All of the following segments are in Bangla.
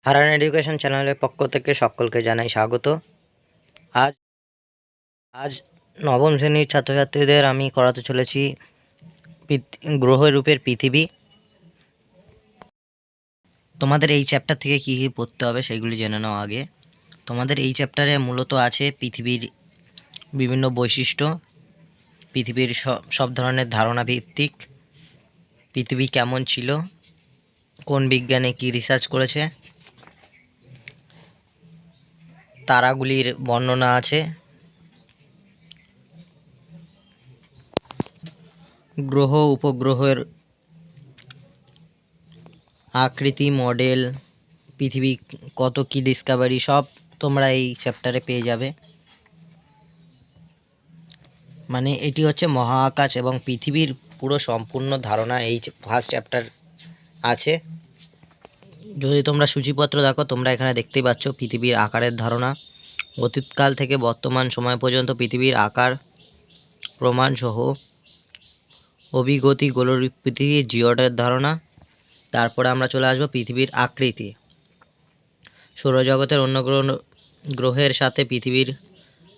হারান এডুকেশন চ্যানেলের পক্ষ থেকে সকলকে জানাই স্বাগত। আজ আজ নবম শ্রেণীর ছাত্রছাত্রীদের আমি করাতে চলেছি গ্রহরূপের পৃথিবী। তোমাদের এই চ্যাপ্টার থেকে কী কী পড়তে হবে সেগুলি জেনে নাও আগে। তোমাদের এই চ্যাপ্টারে মূলত আছে পৃথিবীর বিভিন্ন বৈশিষ্ট্য, পৃথিবীর সব ধরনের ধারণা ভিত্তিক, পৃথিবী কেমন ছিল, কোন বিজ্ঞানে কী রিসার্চ করেছে, তারাগুলির বর্ণনা আছে, গ্রহ উপগ্রহের আকৃতি, মডেল, পৃথিবী কত কি ডিসকাভারি, সব তোমরা এই চ্যাপ্টারে পেয়ে যাবে। মানে এটি হচ্ছে মহাকাশ এবং পৃথিবীর পুরো সম্পূর্ণ ধারণা এই ফার্স্ট চ্যাপ্টার আছে। যদি তোমরা সূচিপত্র দেখো, তোমরা এখানে দেখতেই পাচ্ছ পৃথিবীর আকারের ধারণা, অতীতকাল থেকে বর্তমান সময় পর্যন্ত পৃথিবীর আকার প্রমাণ সহ অভিগতি, গোলক পৃথিবীর জিওডের ধারণা। তারপরে আমরা চলে আসবো পৃথিবীর আকৃতি, সৌরজগতের অন্য গ্রহের সাথে পৃথিবীর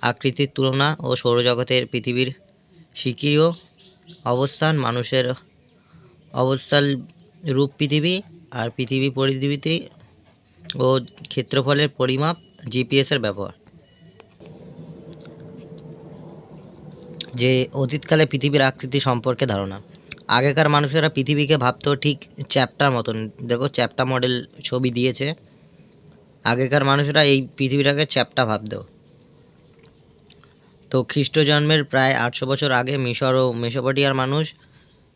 আকৃতির তুলনা ও সৌরজগতের পৃথিবীর স্বকীয় অবস্থান, মানুষের অবস্থার রূপ পৃথিবী আর পৃথিবী পরিধিতে ও ক্ষেত্রফলের পরিমাপ, জিপিএসের ব্যবহার। যে অতীতকালে পৃথিবীর আকৃতি সম্পর্কে ধারণা। আগেকার মানুষেরা পৃথিবীকে ভাবতো ঠিক চ্যাপ্টার মতন, দেখো চ্যাপ্টা মডেল ছবি দিয়েছে। আগেকার মানুষেরা এই পৃথিবীটাকে চ্যাপ্টা ভাবতো। তো খ্রিস্ট জন্মের প্রায় 800 বছর আগে মিশর ও মেসোপটেমিয়ার মানুষ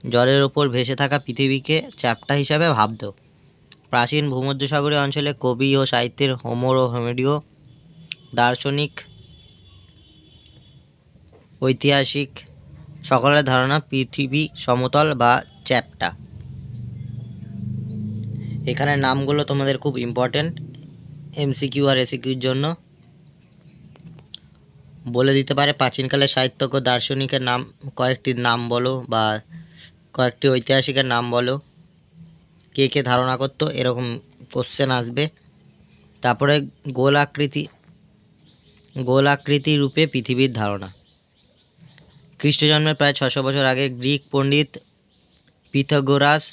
জলের ওপর ভেসে থাকা পৃথিবীকে চ্যাপ্টা হিসাবে ভাবত। প্রাচীন ভূমধ্যসাগরীয় অঞ্চলে কবি ও সাহিত্যের হোমর ও হোমেরীয়, দার্শনিক, ঐতিহাসিক সকলের ধারণা পৃথিবী সমতল বা চ্যাপ্টা। এখানে নামগুলো তোমাদের খুব ইম্পর্টেন্ট, এমসিকিউ আর এসিকিউর জন্য। বলে দিতে পারে প্রাচীনকালে সাহিত্যজ্ঞ দার্শনিকের নাম, কয়েকটি নাম বলো, বা কয়েকটি ঐতিহাসিকের নাম বলো, কে কে ধারণা করতো, এরকম কোশ্চেন আসবে। তারপরে গোল আকৃতি রূপে পৃথিবীর ধারণা। খ্রিস্টজন্মের প্রায় 600 বছর আগে গ্রিক পণ্ডিত পিথাগোরাস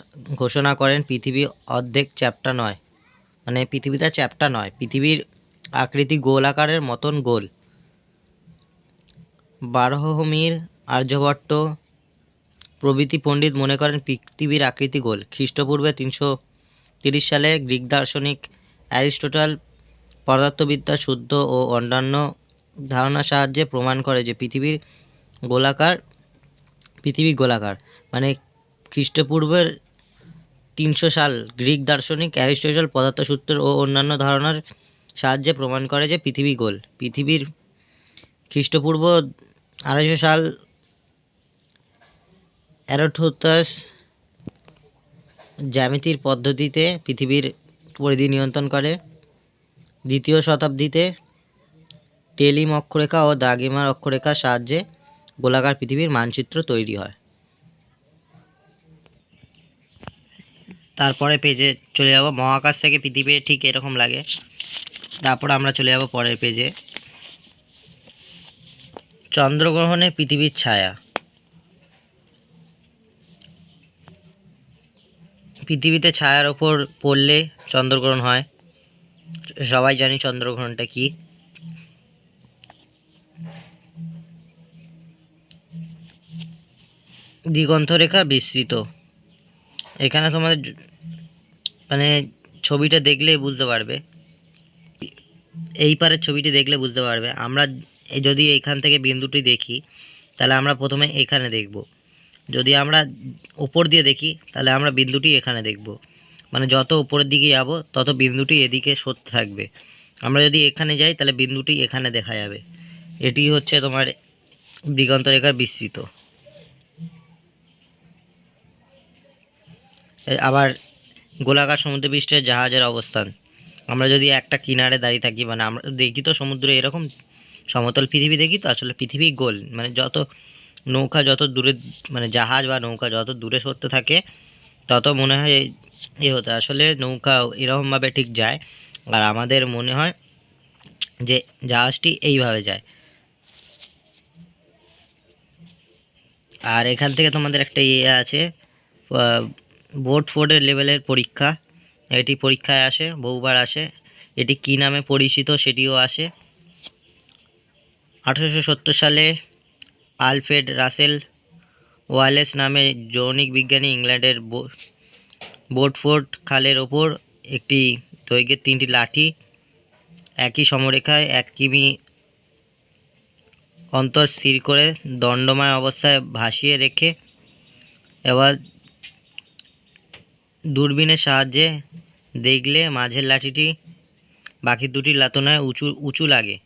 ঘোষণা করেন পৃথিবী অর্ধেক চ্যাপ্টা নয়, মানে পৃথিবীটা চ্যাপ্টা নয়, পৃথিবীর আকৃতি গোল আকারের মতন গোল। বারহমির, আর্যভট্ট প্রভৃতি পণ্ডিত মনে করেন পৃথিবীর আকৃতি গোল। খ্রিস্টপূর্বে 330 সালে গ্রিক দার্শনিক অ্যারিস্টটল পদার্থবিদ্যা শুদ্ধ ও অন্যান্য ধারণার সাহায্যে প্রমাণ করে যে পৃথিবী গোলাকার। মানে খ্রিস্টপূর্বের 300 সাল গ্রিক দার্শনিক অ্যারিস্টটল পদার্থসূত্র ও অন্যান্য ধারণার সাহায্যে প্রমাণ করে যে পৃথিবী গোল। পৃথিবীর খ্রিস্টপূর্ব 250 সাল এরাটোস্থানেস জ্যামিতির পদ্ধতিতে পৃথিবীর পরিধি নিয়ন্ত্রণ করে। 2য় শতাব্দীতে টেলিম অক্ষরেখা ও দ্রাঘিমার অক্ষরেখার সাহায্যে গোলাকার পৃথিবীর মানচিত্র তৈরি হয়। তারপরে পেজে চলে যাব, মহাকাশ থেকে পৃথিবী ঠিক এরকম লাগে। তারপর আমরা চলে যাব পরের পেজে, চন্দ্রগ্রহণে পৃথিবীর ছায়া। পৃথিবীতে ছায়ার ওপর পড়লে চন্দ্রগ্রহণ হয়। সবাই জানি চন্দ্রগ্রহণটা কি। দিগন্তরেখা বিস্তৃত। এখানে তোমাদের মানে ছবিটা দেখলেই বুঝতে পারবে, এই পারের ছবিটি দেখলে বুঝতে পারবে। আমরা যদি এইখান থেকে বিন্দুটি দেখি তাহলে আমরা প্রথমে এখানে দেখব, যদি আমরা উপর দিয়ে দেখি তাহলে আমরা বিন্দুটি এখানে দেখব। মানে যত উপরের দিকে যাব তত বিন্দুটি এদিকে সরতে থাকবে। আমরা যদি এখানে যাই তাহলে বিন্দুটি এখানে দেখা যাবে। এটি হচ্ছে তোমার দিগন্তরেখার বিস্তৃত। আবার গোলাকার সমুদ্রপৃষ্ঠের জাহাজের অবস্থান। আমরা যদি একটা কিনারে দাঁড়িয়ে থাকি, মানে আমরা দেখি তো সমুদ্রে এরকম সমতল পৃথিবী দেখি, তো আসলে পৃথিবী গোল। মানে যত নৌকা যত দূরে, মানে জাহাজ বা নৌকা যত দূরে সরতে থাকে তত মনে হয় হতে, আসলে নৌকা এরকমভাবে ঠিক যায় আর আমাদের মনে হয় যে জাহাজটি এইভাবে যায়। আর এখান থেকে তোমাদের একটা ইয়ে আছে, বোর্ড 4-এর লেভেলের পরীক্ষা। এটি পরীক্ষায় আসে, বহুবার আসে। এটি কী নামে পরিচিত সেটিও আসে। 1870 সালে আলফ্রেড রাসেল ওয়ালেস নামে যৌনিক বিজ্ঞানী ইংল্যান্ডের বোর্ডফোর্ড খালের ওপর একটি দৈর্ঘ্যের 3টি লাঠি একই সমরেখায় 1 কিমি অন্তর স্থির করে দণ্ডময় অবস্থায় ভাসিয়ে রেখে এবার দূরবীনের সাহায্যে দেখলে মাঝের লাঠিটি বাকি দুটি তুলনায় উঁচু লাগে,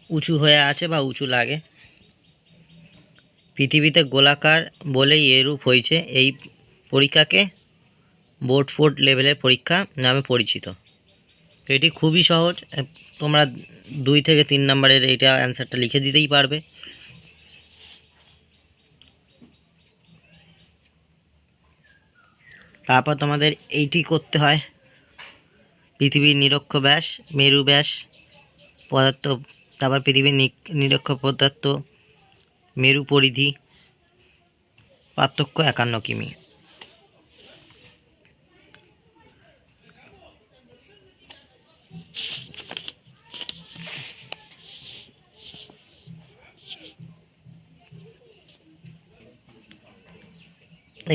উঁচু হয়ে আছে বা উঁচু লাগে। পৃথিবীতে গোলাকার বলেই এরূপ হয়েছে। এই পরীক্ষাকে বোর্ডফোর্ড লেভেলের পরীক্ষা নামে পরিচিত। এটি খুবই সহজ, তোমরা 2 থেকে 3 নম্বরের এটা অ্যান্সারটা লিখে দিতেই পারবে। তারপর তোমাদের এইটি করতে হয়, পৃথিবীর নিরক্ষ ব্যাস, মেরু ব্যাস পদার্থ, তারপর পৃথিবীর নিরক্ষ পদার্থ, মেরু পরিধি, পার্থক্য 51 কিমি।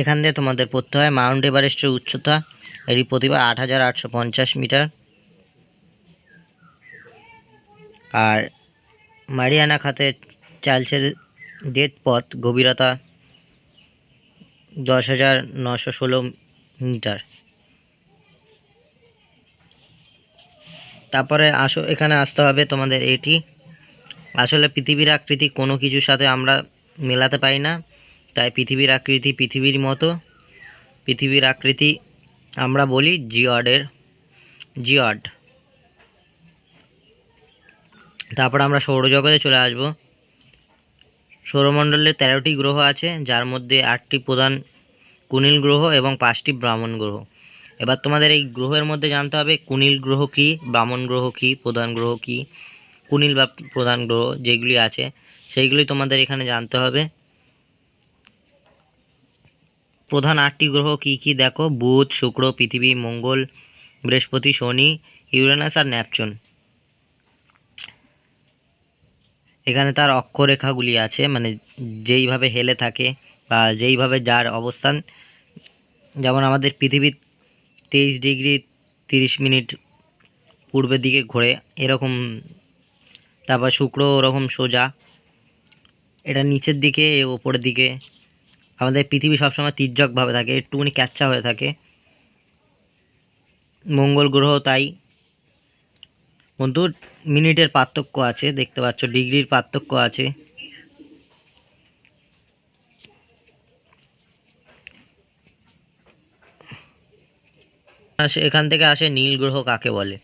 এখান দিয়ে তোমাদের পড়তে হয় মাউন্ট এভারেস্টের উচ্চতা, এটি প্রতিবার 8850 মিটার। আর মারিয়ানা খাতের চার্লসের ডেথ পথ গভীরতা 10,916 মিটার। তারপরে এখানে আসতে হবে তোমাদের এটি। আসলে পৃথিবীর আকৃতি কোনো কিছুর সাথে আমরা মেলাতে পারি না, তাই পৃথিবীর আকৃতি পৃথিবীর মতো। পৃথিবীর আকৃতি আমরা বলি জিওড। তারপর আমরা সৌরজগতে চলে আসব। সৌরমণ্ডলে 13টি গ্রহ আছে, যার মধ্যে 8টি প্রধান কুনীল গ্রহ এবং 5টি ব্রাহ্মণ গ্রহ। এবার তোমাদের এই গ্রহের মধ্যে জানতে হবে কুনীল গ্রহ কী, ব্রাহ্মণ গ্রহ কী, প্রধান গ্রহ কী। কুনীল বা প্রধান গ্রহ যেগুলি আছে সেইগুলি তোমাদের এখানে জানতে হবে। প্রধান 8টি গ্রহ কী কী দেখো: বুধ, শুক্র, পৃথিবী, মঙ্গল, বৃহস্পতি, শনি, ইউরেনাস আর নেপচুন। এখানে তার অক্ষরেখাগুলি আছে, মানে যেইভাবে হেলে থাকে বা যেইভাবে যার অবস্থান। যেমন আমাদের পৃথিবী 23 ডিগ্রি 30 মিনিট পূর্বের দিকে ঘোরে এরকম, তারপর শুক্র ওরকম সোজা, এটা নিচের দিকে, ওপরের দিকে। আমাদের পৃথিবী সবসময় তির্যকভাবে থাকে, একটুখানি ক্যাচ্চা হয়ে থাকে। মঙ্গল গ্রহ তাই। বন্ধু মিনিটের পার্থক্য আছে, দেখতে পাচ্ছ ডিগ্রির পার্থক্য আছে। এখান থেকে আসে নীল গ্রহ কাকে বলে।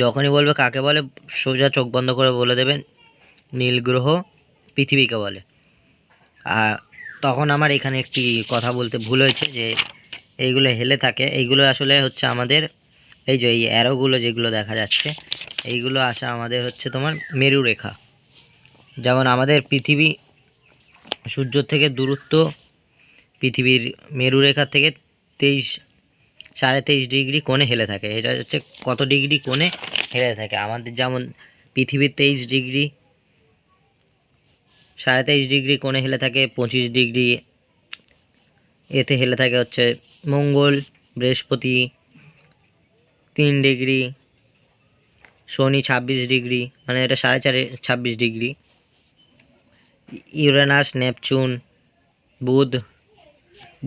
যখনই বলবে কাকে বলে সোজা চোখ বন্ধ করে বলে দেবেন নীল গ্রহ পৃথিবীকে বলে। আর তখন আমার এখানে একটি কথা বলতে ভুল হয়েছে, যে এইগুলো হেলে থাকে, এইগুলো আসলে হচ্ছে আমাদের এই যে এই অ্যারোগুলো যেগুলো দেখা যাচ্ছে, এইগুলো আসা আমাদের হচ্ছে তোমার মেরু রেখা। যেমন আমাদের পৃথিবী সূর্য থেকে দূরত্ব পৃথিবীর মেরু রেখা থেকে 23.5 ডিগ্রি কোণে হেলে থাকে। এটা হচ্ছে কত ডিগ্রি কোণে হেলে থাকে। আমাদের যেমন পৃথিবীর 23 ডিগ্রি 23.5 ডিগ্রি কোণে হেলে থাকে, 25 ডিগ্রি এতে হেলে থাকে হচ্ছে মঙ্গল, বৃহস্পতি 3 ডিগ্রি, শনি 26 ডিগ্রি, মানে এটা 4.5 ডিগ্রি, ইউরেনাস, নেপচুন,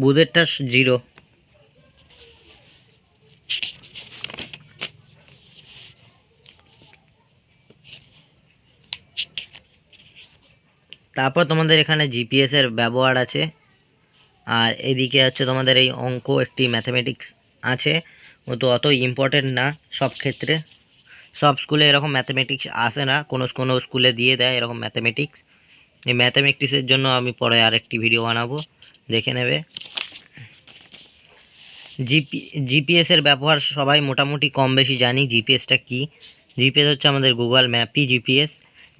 বুধেরটা 0। তারপর তোমাদের এখানে জিপিএসের ব্যবহার আছে। আর এদিকে হচ্ছে তোমাদের এই অঙ্ক, একটি ম্যাথামেটিক্স আছে, তো অত ইম্পর্টেন্ট না সব ক্ষেত্রে। সব স্কুলে এরকম ম্যাথামেটিক্স আসে না, কোনো স্কুলে দিয়ে দেয় এরকম ম্যাথামেটিক্স। এই ম্যাথামেটিক্সের জন্য আমি পরে আরেকটি ভিডিও বানাবো, দেখে নেবে। জিপিএসের ব্যবহার সবাই মোটামুটি কম বেশি জানি। জিপিএসটা কি? জিপিএস হচ্ছে আমাদের গুগল ম্যাপই জিপিএস,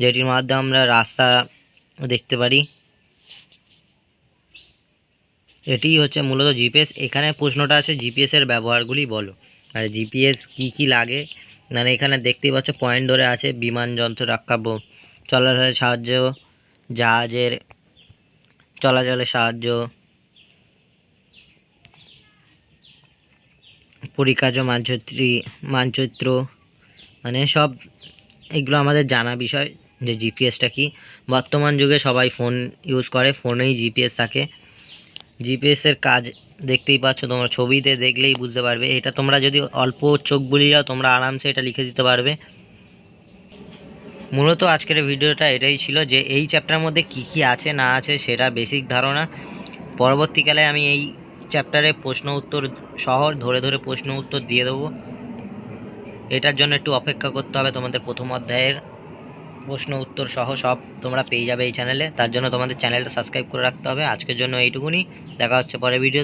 যেটির মাধ্যমে আমরা রাস্তা দেখতে পারি। এটিই হচ্ছে মূলত জিপিএস। এখানে প্রশ্নটা আছে জিপিএসের ব্যবহারগুলি বলো। আর জিপিএস কি কি লাগে, মানে এখানে দেখতেই পাচ্ছ পয়েন্ট ধরে আছে। বিমান যন্ত্র রক্ষা চলাচলের সাহায্য, জাহাজের চলাচলের সাহায্য, পরিকাজ মানচিত্র, মানে সব এগুলো আমাদের জানা বিষয় যে জিপিএসটা কি। বর্তমান যুগে সবাই ফোন ইউজ করে, ফোনেই জিপিএস থাকে। জিপিএসের কাজ দেখতেই পাচ্ছ, তোমরা ছবিতে দেখলেই বুঝতে পারবে। এটা তোমরা যদি অল্প চোখ বুলিয়ে যাও তোমরা আরামসে এটা লিখে দিতে পারবে। মূলত আজকের ভিডিওটা এটাই ছিল যে এই চ্যাপ্টারের মধ্যে কি কি আছে না আছে সেটা বেসিক ধারণা। পরবর্তীকালে আমি এই চ্যাপ্টারে প্রশ্ন উত্তর সহ ধরে ধরে প্রশ্ন উত্তর দিয়ে দেবো। এটার জন্য একটু অপেক্ষা করতে হবে। তোমাদের প্রথম অধ্যায়ের প্রশ্ন উত্তর সহ সব তোমরা পেয়ে যাবে এই চ্যানেলে। তার জন্য তোমাদের চ্যানেলটা সাবস্ক্রাইব করে রাখতে হবে। আজকের জন্য এইটুকুনি, দেখা হচ্ছে পরের ভিডিও।